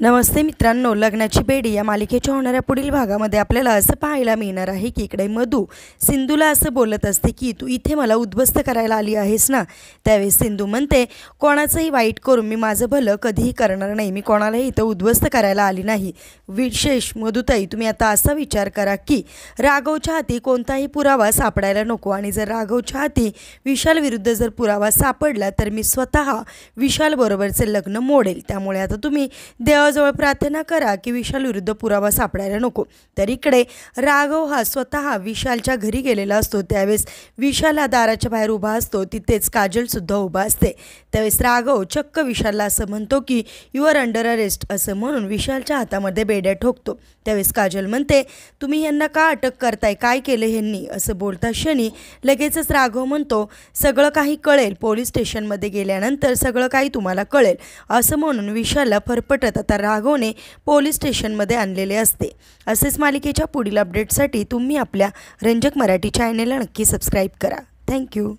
नमस्ते मित्रांनो, लग्नाची बेडी या मालिकेच्या होणाऱ्या पुढील भागामध्ये आपल्याला असं पाहायला मिळणार आहे की इकडे मधू सिंधूला असं बोलत असते की तू इथे मला उद्ध्वस्त करायला आली आहेस ना। त्यावेळेस सिंधू म्हणते, कोणाचंही वाईट करून मी माझं भलं कधीही करणार नाही, मी कोणालाही इथं उद्ध्वस्त करायला आली नाही। विशेष मधुताई, तुम्ही आता असा विचार करा की राघवच्या हाती कोणताही पुरावा सापडायला नको, आणि जर राघवच्या हाती विशाल विरुद्ध जर पुरावा सापडला तर मी स्वतः विशाल बरोबरचे लग्न मोडेल। त्यामुळे आता तुम्ही देवाजवळ प्रार्थना करा की विशाल विरुद्ध पुरावा सापडायला नको। तर इकडे राघव हा स्वतः विशालच्या घरी गेलेला असतो। त्यावेळेस विशाल हा दाराच्या बाहेर उभा असतो, तिथेच काजलसुद्धा उभा असते। त्यावेळेस राघव चक्क विशालला असं म्हणतो की यू आर अंडर अरेस्ट असं म्हणून विशालच्या हातामध्ये बेड्या ठोकतो। त्यावेळेस काजल म्हणते, तुम्ही यांना का अटक करताय, काय केलं ह्यांनी असं बोलता क्षणी लगेचच राघव म्हणतो, सगळं काही कळेल, पोलीस स्टेशनमध्ये गेल्यानंतर सगळं काही तुम्हाला कळेल असं म्हणून विशालला फरफटत आता राघवने पोलीस स्टेशनमध्ये आणलेले असते। असेच मालिकेच्या पुढील अपडेटसाठी तुम्ही आपल्या रंजक मराठी चॅनेलला नक्की सबस्क्राईब करा। थँक्यू।